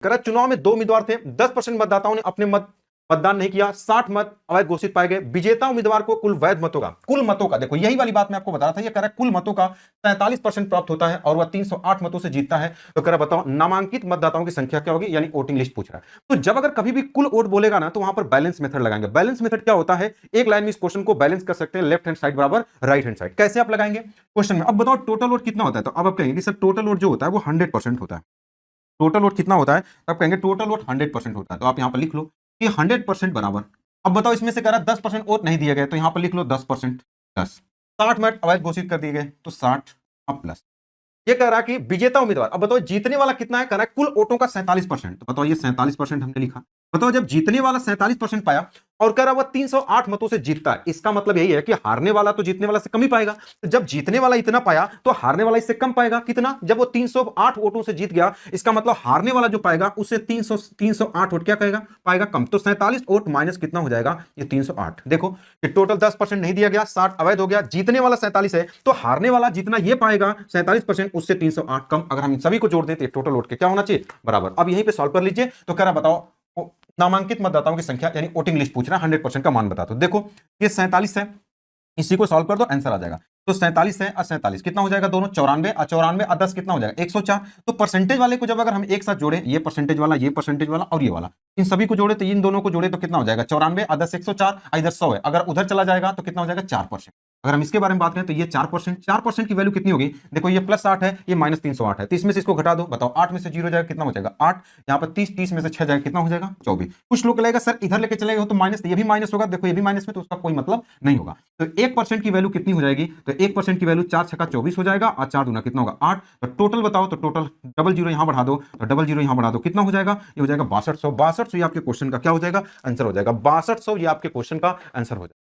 कह रहा चुनाव में 2 उम्मीदवार थे, 10% मतदाताओं ने अपने मतदान नहीं किया, 60 मत अवैध घोषित पाए गए। विजेता उम्मीदवार को कुल वैध मतों का देखो यही वाली बात मैं आपको बता रहा था, ये कह रहा है कुल मतों का 47% प्राप्त होता है और वह 308 मतों से जीतता है। तो कह रहा बताओ नामांकित मतदाताओं की संख्या क्या होगी, यानी वोटिंग लिस्ट पूछ रहा है। तो जब अगर कभी भी कुल वोट बोलेगा ना तो वहां पर बैलेंस मेथड लगाएंगे। बैलेंस मेथड क्या होता है, एक लाइन में इस क्वेश्चन को बैलेंस कर सकते हैं, लेफ्ट हैंड साइड बराबर राइट हैंड साइड। कैसे आप लगाएंगे क्वेश्चन में, अब बताओ टोटल वोट कितना होता है, तो अब आप कहेंगे सर टोटल वोट जो होता है वो 100% होता है। टोटल वोट कितना होता है, तब कहेंगे टोटल वोट 100% होता है। तो आप यहां पर लिख लो कि 100% बराबर, अब बताओ इसमें से कह रहा 10% वोट नहीं दिए गए, तो यहां पर लिख लो 10% प्लस 60 मत अवैध घोषित कर दिए गए, तो 60 अब प्लस ये कह रहा कि विजेता उम्मीदवार, अब बताओ जीतने वाला कितना है, कह रहा है कुल वोटों का 47%। तो बताओ ये 47% हमने लिखा, बताओ जब जीतने वाला 47% पाया और कह रहा वह 308 मतों से जीतता है, इसका मतलब यही है कि हारने वाला तो जीतने वाला से कम ही पाएगा। तो जब जीतने वाला इतना पाया तो हारने वाला इससे कम पाएगा, कितना, जब वो 308 वोटों से जीत गया, इसका मतलब हारने वाला जो पाएगा उससे 308 वोट क्या कहेगा, पाएगा कम। तो 47 वोट माइनस कितना हो जाएगा, ये 308। देखो कि टोटल 10% नहीं दिया गया, 60 अवैध हो गया, जीतने वाला 47 है, तो हारने वाला जितना ये पाएगा 47%, उससे 308 कम। अगर हम इन सभी को जोड़ देते टोटल वोट के क्या होना चाहिए, बराबर। अब यहीं पे सॉल्व कर लीजिए। तो कह रहा बताओ नामांकित मतदाताओं की संख्या यानी वोटिंग लिस्ट पूछ रहा है, 100% का मान बता दो। देखो ये 47 है, इसी को सॉल्व कर दो आंसर आ जाएगा। तो 47 है और 47 कितना हो जाएगा, दोनों 94 और 94 और 10 कितना हो जाएगा 104। तो परसेंटेज वाले को जब अगर हम एक साथ जोड़े, ये परसेंटेज वाला और ये वाला, इन सभी को जोड़े, तो इन दोनों को जोड़े तो कितना हो जाएगा 94 और 10 104, इधर 100 है, अगर उधर चला जाएगा तो कितना हो जाएगा 4%। अगर हम इसके बारे में बात करें तो ये 4% की वैल्यू कितनी होगी, देखो ये प्लस 8 है, ये माइनस 308 है, तो इसमें से इसको घटा दो, बताओ 8 में से 0 जाएगा कितना हो जाएगा 8, यहाँ पर 30 में से 6 जाएगा कितना हो जाएगा 24। कुछ लोग लगेगा सर इधर लेके चलेगा तो माइनस, ये भी माइनस होगा, देखो ये भी माइनस में, तो उसका कोई मतलब नहीं होगा। तो 1% की वैल्यू कितनी हो जाएगी, तो 1% की वैल्यू 4 छक्का 24 हो जाएगा और 4 दूना कितना होगा 8। तो टोटल बताओ, तो टोटल डबल जीरो यहां बढ़ा दो, तो डबल जीरो यहां बढ़ा दो, कितना हो जाएगा, ये हो जाएगा 6200। 6200 ये आपके क्वेश्चन का क्या हो जाएगा, आंसर हो जाएगा 6200, ये आपके क्वेश्चन का आंसर हो जाएगा।